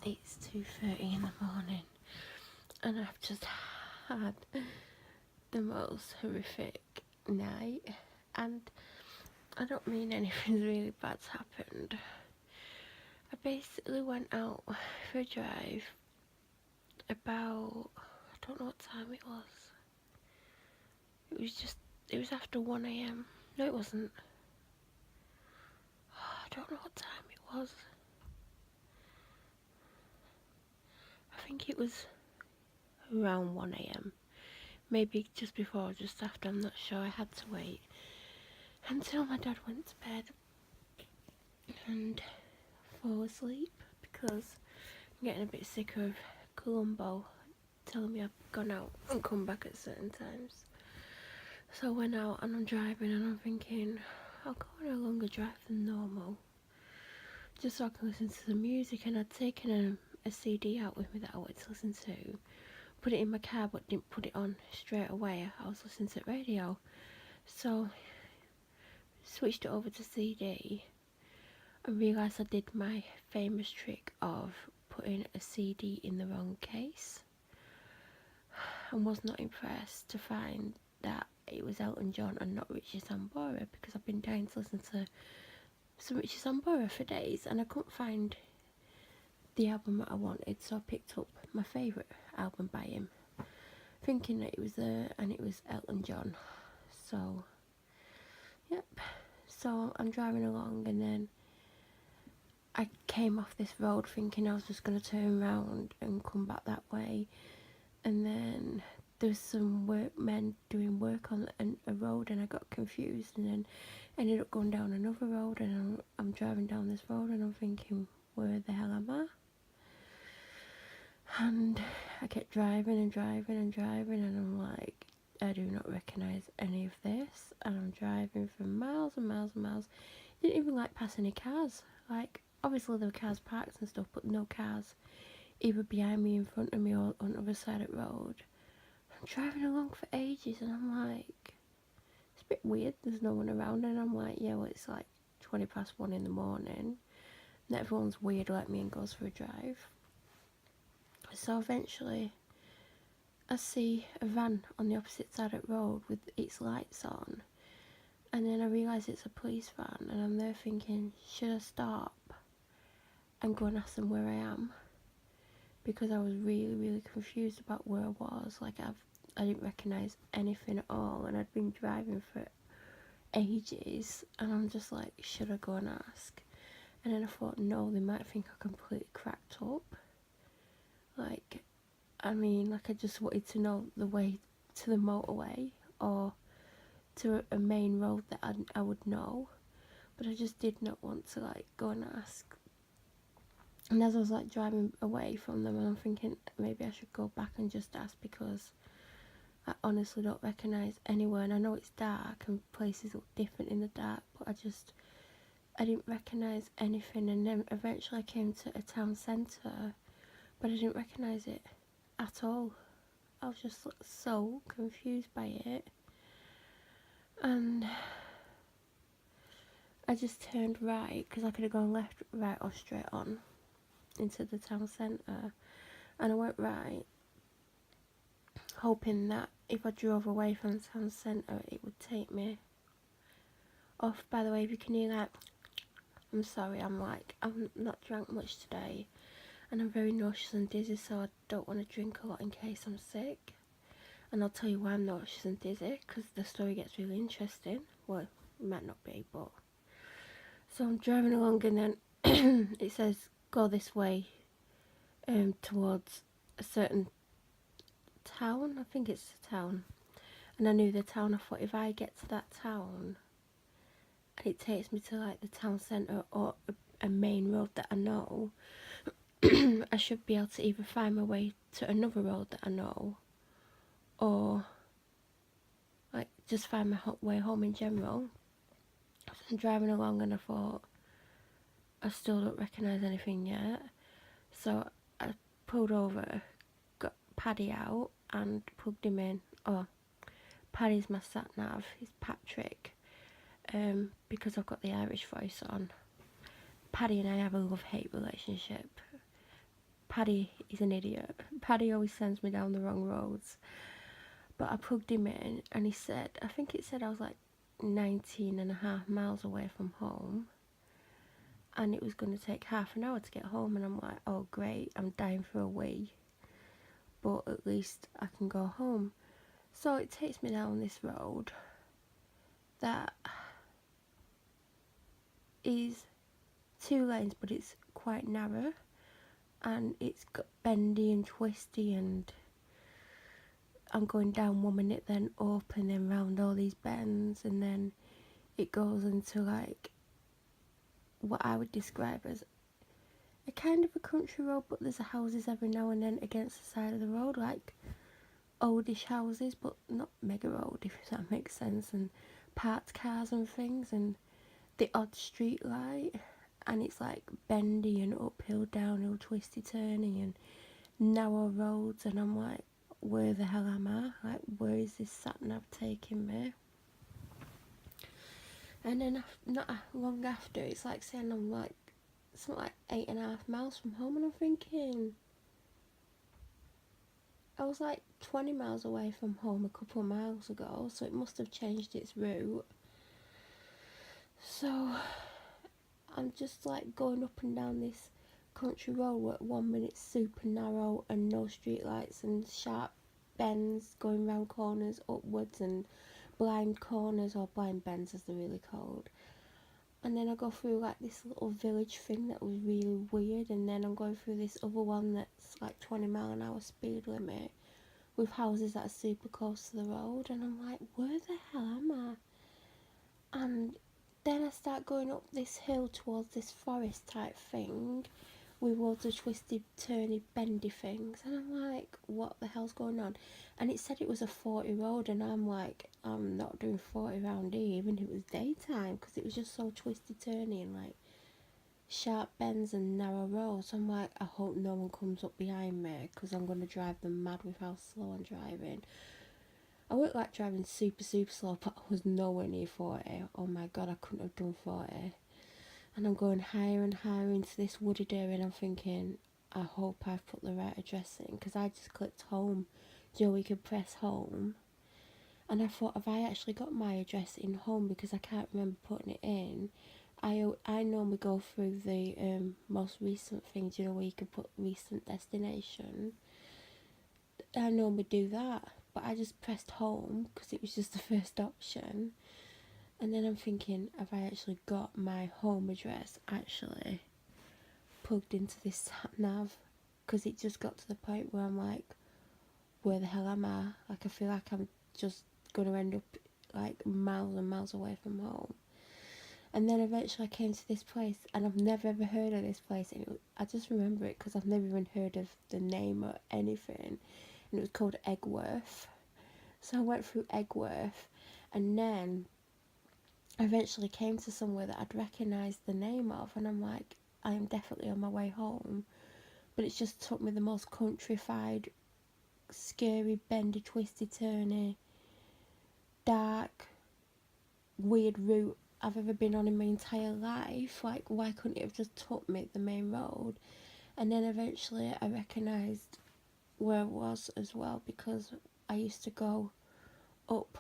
It's 2:30 in the morning and I've just had the most horrific night, and I don't mean anything really bad's happened. I basically went out for a drive about, I don't know what time it was. It was after 1 a.m. No, it wasn't. I don't know what time it was. I think it was around 1 a.m. Maybe just before or just after, I'm not sure. I had to wait until my dad went to bed and fall asleep because I'm getting a bit sick of Columbo telling me I've gone out and come back at certain times. So I went out and I'm driving and I'm thinking I'll go on a longer drive than normal just so I can listen to the music, and I'd taken a CD out with me that I wanted to listen to, put it in my car but didn't put it on straight away. I was listening to the radio, so switched it over to CD and realised I did my famous trick of putting a CD in the wrong case, and was not impressed to find that it was Elton John and not Richie Sambora, because I've been dying to listen to some Richie Sambora for days and I couldn't find the album that I wanted, so I picked up my favourite album by him, thinking that it was and it was Elton John. So, yep. So I'm driving along and then I came off this road thinking I was just going to turn around and come back that way, and then there was some workmen doing work on a road and I got confused and then ended up going down another road, and I'm driving down this road and I'm thinking, where the hell am I? And I kept driving and driving and driving and I'm like, I do not recognise any of this, and I'm driving for miles and miles and miles. Didn't even like pass any cars. Like, obviously there were cars parked and stuff, but no cars either behind me, in front of me, or on the other side of the road. I'm driving along for ages and I'm like, it's a bit weird, there's no one around, and I'm like, yeah, well, it's like 20 past 1 in the morning and everyone's weird like me and goes for a drive. So eventually I see a van on the opposite side of the road with its lights on, and then I realise it's a police van, and I'm there thinking, should I stop and go and ask them where I am? Because I was really, really confused about where I was. Like, I didn't recognise anything at all, and I'd been driving for ages, and I'm just like, should I go and ask? And then I thought, no, they might think I completely cracked up. Like, I mean, like, I just wanted to know the way to the motorway or to a main road that I would know, but I just did not want to, like, go and ask. And as I was, like, driving away from them, and I'm thinking maybe I should go back and just ask, because I honestly don't recognise anywhere, and I know it's dark and places look different in the dark, but I didn't recognise anything. And then eventually I came to a town centre, but I didn't recognise it at all. I was just so confused by it, and I just turned right because I could have gone left, right or straight on into the town centre, and I went right, hoping that if I drove away from the town centre it would take me off. By the way, if you can hear that, I'm sorry, I'm not drank much today and I'm very nauseous and dizzy, so I don't want to drink a lot in case I'm sick. And I'll tell you why I'm nauseous and dizzy, because the story gets really interesting. Well, it might not be, but... So I'm driving along and then it says, go this way towards a certain town. I think it's a town. And I knew the town. I thought, if I get to that town and it takes me to, like, the town centre or a main road that I know, I should be able to either find my way to another road that I know, or, like, just find my way home in general. So I'm driving along and I thought, I still don't recognise anything yet. So I pulled over, got Paddy out and plugged him in. Oh, Paddy's my sat nav, he's Patrick, because I've got the Irish voice on. Paddy and I have a love-hate relationship. Paddy is an idiot. Paddy always sends me down the wrong roads. But I plugged him in and he said, I think it said I was like 19.5 miles away from home. And it was going to take half an hour to get home. And I'm like, oh great, I'm dying for a wee. But at least I can go home. So it takes me down this road that is 2 lanes, but it's quite narrow. And it's got bendy and twisty, and I'm going down 1 minute, then up, and then round all these bends, and then it goes into like what I would describe as a kind of a country road, but there's houses every now and then against the side of the road, like oldish houses, but not mega old, if that makes sense, and parked cars and things, and the odd street light, and it's like bendy and uphill, downhill, twisty, turny, and narrow roads, and I'm like, where the hell am I? Like, where is this sat nav taking me? And then not long after, it's like saying I'm like something like 8.5 miles from home, and I'm thinking I was like 20 miles away from home a couple of miles ago, so it must have changed its route. So I'm just like going up and down this country road where 1 minute's super narrow and no street lights and sharp bends going round corners upwards, and blind corners, or blind bends as they're really called. And then I go through like this little village thing that was really weird, and then I'm going through this other one that's like 20 mile an hour speed limit with houses that are super close to the road, and I'm like, where the hell am I? And then I start going up this hill towards this forest type thing with loads of twisty, turny, bendy things, and I'm like, what the hell's going on? And it said it was a 40 road, and I'm like, I'm not doing 40 round here, even if it was daytime, because it was just so twisty, turny, and like sharp bends and narrow roads. I'm like, I hope no one comes up behind me, because I'm going to drive them mad with how slow I'm driving. I won't like driving super slow, but I was nowhere near 40. Oh my god, I couldn't have done 40. And I'm going higher and higher into this wooded area, and I'm thinking, I hope I've put the right address in, because I just clicked home. Joey could press home, and I thought, have I actually got my address in home, because I can't remember putting it in. I normally go through the most recent things, you know, where you can put recent destination. I normally do that, but I just pressed home because it was just the first option. And then I'm thinking, have I actually got my home address actually plugged into this sat nav? Because it just got to the point where I'm like, where the hell am I? Like, I feel like I'm just going to end up like miles and miles away from home. And then eventually I came to this place, and I've never ever heard of this place, and I just remember it because I've never even heard of the name or anything, and it was called Egworth. So I went through Egworth, and then I eventually came to somewhere that I'd recognised the name of, and I'm like, I am definitely on my way home. But it just took me the most countrified, scary, bendy, twisty, turny, dark, weird route I've ever been on in my entire life. Like, why couldn't it have just took me the main road? And then eventually I recognised where it was as well, because I used to go up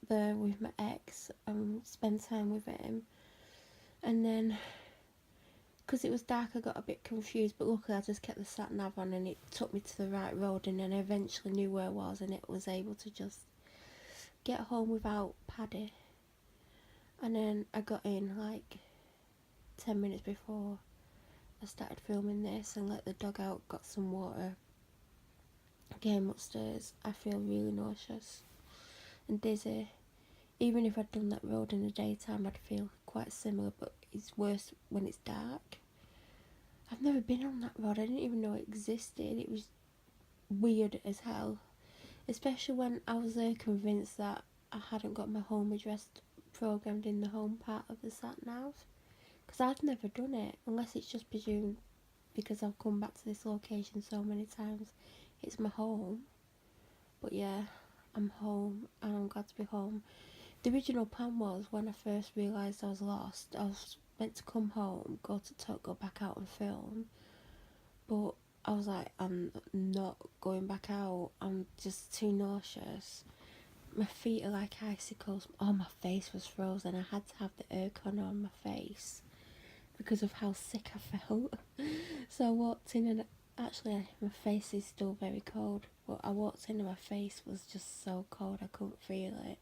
there with my ex and spend time with him. And then, because it was dark, I got a bit confused, but luckily I just kept the sat nav on, and it took me to the right road, and then I eventually knew where I was, and it was able to just get home without Paddy. And then I got in like 10 minutes before I started filming this, and let the dog out, got some water, came upstairs. I feel really nauseous and dizzy. Even if I'd done that road in the daytime, I'd feel quite similar, but it's worse when it's dark. I've never been on that road. I didn't even know it existed. It was weird as hell, especially when I was there convinced that I hadn't got my home address programmed in the home part of the sat nav, because I'd never done it, unless it's just presumed because I've come back to this location so many times it's my home. But yeah, I'm home, and I'm glad to be home. The original plan was, when I first realised I was lost, I was meant to come home, go back out and film, but I was like, I'm not going back out. I'm just too nauseous. My feet are like icicles. Oh, my face was frozen. I had to have the aircon on my face because of how sick I felt. So I walked in and actually my face is still very cold, but I walked in and my face was just so cold I couldn't feel it.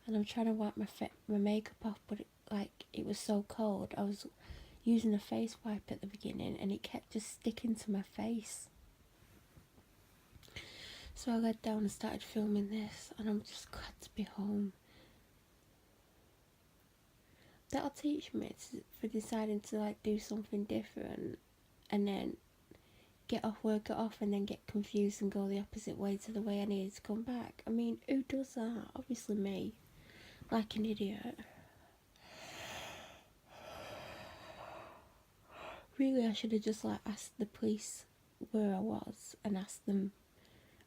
And I'm trying to wipe my makeup off, but it was so cold. I was using a face wipe at the beginning and it kept just sticking to my face. So I laid down and started filming this, and I'm just glad to be home. That'll teach me for deciding to like do something different and then get off work, get off, and then get confused and go the opposite way to the way I needed to come back. I mean, who does that? Obviously me. Like an idiot. Really, I should have just like asked the police where I was and asked them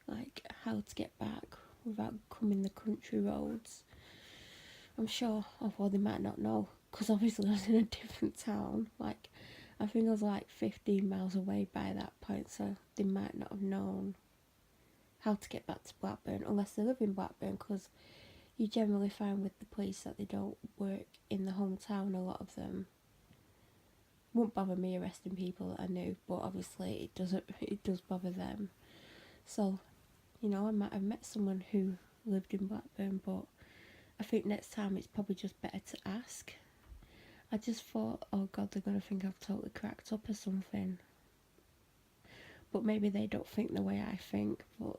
like how to get back without coming the country roads. I'm sure, although they might not know, because obviously I was in a different town. Like, I think I was like 15 miles away by that point, so they might not have known how to get back to Blackburn unless they live in Blackburn, because you generally find with the police that they don't work in the hometown, a lot of them. Wouldn't bother me arresting people that I knew, but obviously it does bother them. So, you know, I might have met someone who lived in Blackburn, but I think next time it's probably just better to ask. I just thought, oh god, they're going to think I've totally cracked up or something. But maybe they don't think the way I think, but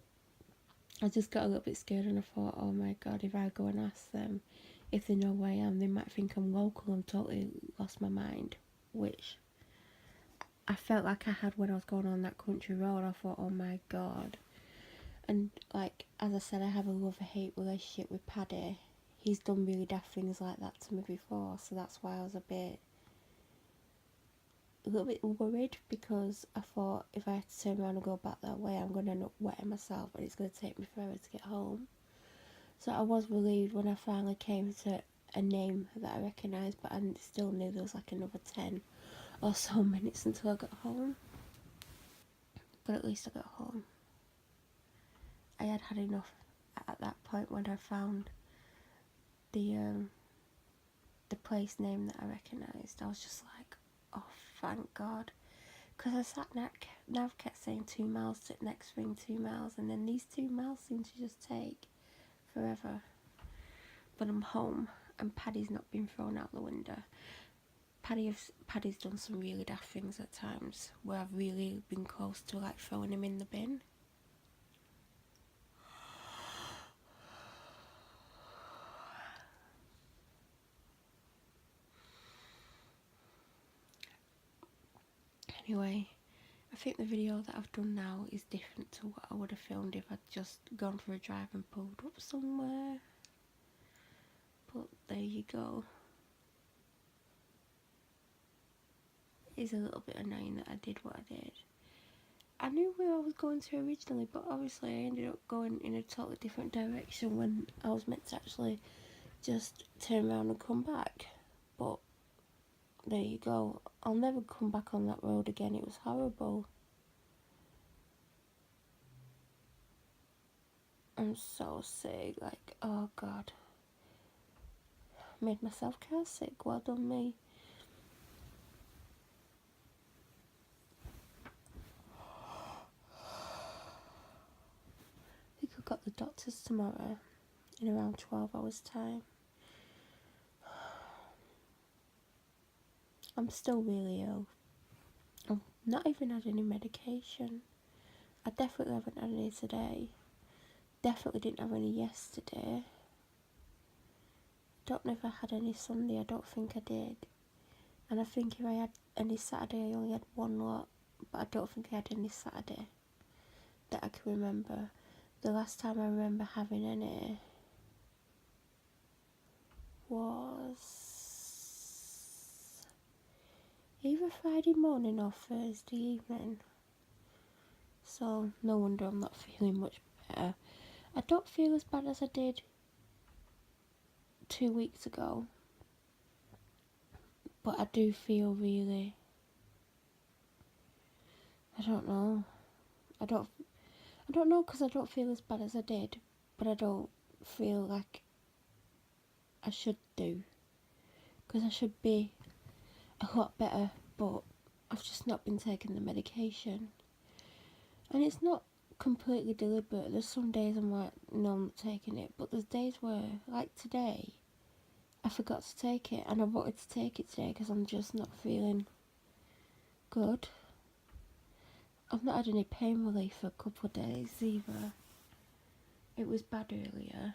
I just got a little bit scared and I thought, oh my god, if I go and ask them if they know where I am, they might think I'm local and totally lost my mind, which I felt like I had when I was going on that country road. I thought, oh my god. And like, as I said, I have a love-hate relationship with Paddy. He's done really daft things like that to me before, so that's why I was a little bit worried, because I thought if I had to turn around and go back that way, I'm going to end up wetting myself and it's going to take me forever to get home. So I was relieved when I finally came to a name that I recognised, but I still knew there was like another 10 or so minutes until I got home. But at least I got home. I had enough at that point when I found the place name that I recognised. I was just like, oh, thank God. Because I sat Nav kept saying 2 miles to the next thing, 2 miles, and then these 2 miles seem to just take forever. But I'm home, and Paddy's not been thrown out the window. Paddy's done some really daft things at times, where I've really been close to like throwing him in the bin. Anyway, I think the video that I've done now is different to what I would have filmed if I'd just gone for a drive and pulled up somewhere. But there you go. It's a little bit annoying that I did what I did. I knew where I was going to originally, but obviously I ended up going in a totally different direction when I was meant to actually just turn around and come back. But there you go. I'll never come back on that road again. It was horrible. I'm so sick. Like, oh god. Made myself car sick. Well done me. I think I've got the doctors tomorrow in around 12 hours time. I'm still really ill. I've not even had any medication. I definitely haven't had any today. Definitely didn't have any yesterday. Don't know if I had any Sunday. I don't think I did. And I think if I had any Saturday, I only had one lot. But I don't think I had any Saturday that I can remember. The last time I remember having any was either Friday morning or Thursday evening. So no wonder I'm not feeling much better. I don't feel as bad as I did 2 weeks ago, but I do feel really, I don't know. I don't know because I don't feel as bad as I did, but I don't feel like I should do, because I should be a lot better, but I've just not been taking the medication. And it's not completely deliberate. There's some days I'm like, no, I'm not taking it, but there's days where, like today, I forgot to take it, and I wanted to take it today because I'm just not feeling good. I've not had any pain relief for a couple of days either. It was bad earlier.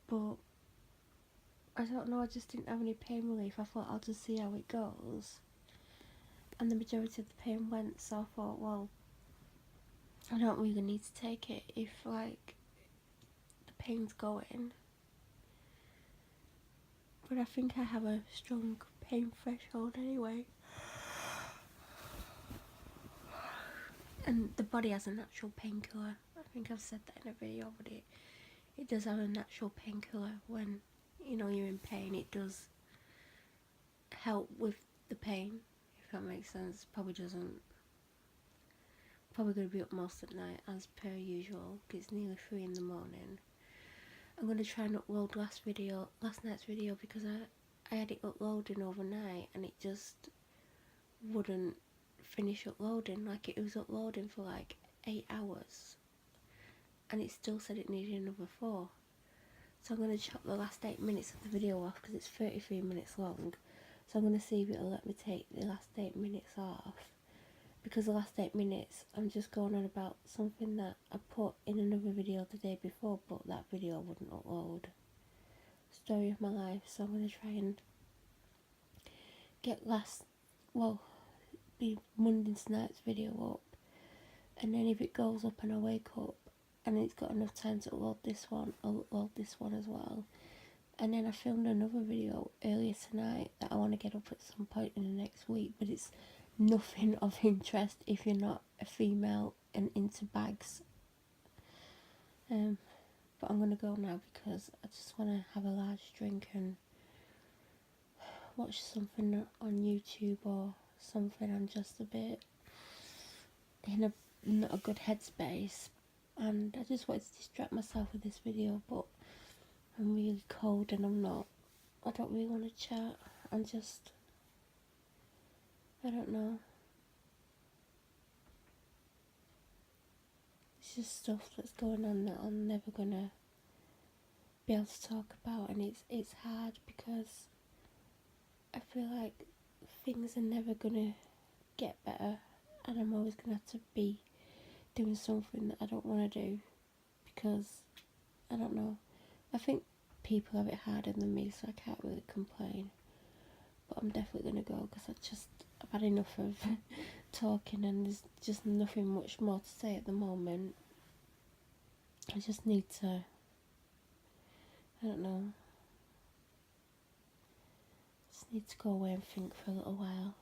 But I don't know, I just didn't have any pain relief. I thought I'll just see how it goes. And the majority of the pain went, so I thought, well, I don't really need to take it if, like, the pain's going. But I think I have a strong pain threshold anyway. And the body has a natural painkiller. I think I've said that in a video, but it does have a natural painkiller when, you know, you're in pain. It does help with the pain, if that makes sense. Probably doesn't. Probably going to be up most at night as per usual, because it's nearly 3 in the morning. I'm going to try and upload last night's video, because I had it uploading overnight and it just wouldn't finish uploading. Like, it was uploading for like 8 hours and it still said it needed another 4. So I'm going to chop the last 8 minutes of the video off, because it's 33 minutes long. So I'm going to see if it'll let me take the last 8 minutes off, because the last 8 minutes I'm just going on about something that I put in another video the day before, but that video wouldn't upload. Story of my life. So I'm going to try and get be Monday night's video up, and then if it goes up and I wake up and it's got enough time to upload this one, I'll upload this one as well. And then I filmed another video earlier tonight that I want to get up at some point in the next week, but it's nothing of interest if you're not a female and into bags. But I'm going to go now because I just want to have a large drink and watch something on YouTube or something. I'm just a bit in not a good headspace, and I just wanted to distract myself with this video, but I'm really cold and I don't really want to chat. I don't know. It's just stuff that's going on that I'm never gonna be able to talk about, and it's hard because I feel like things are never gonna get better, and I'm always gonna have to be doing something that I don't want to do, because I don't know. I think people have it harder than me, so I can't really complain. But I'm definitely gonna go because I've had enough of talking, and there's just nothing much more to say at the moment. I just need to, I don't know, just need to go away and think for a little while.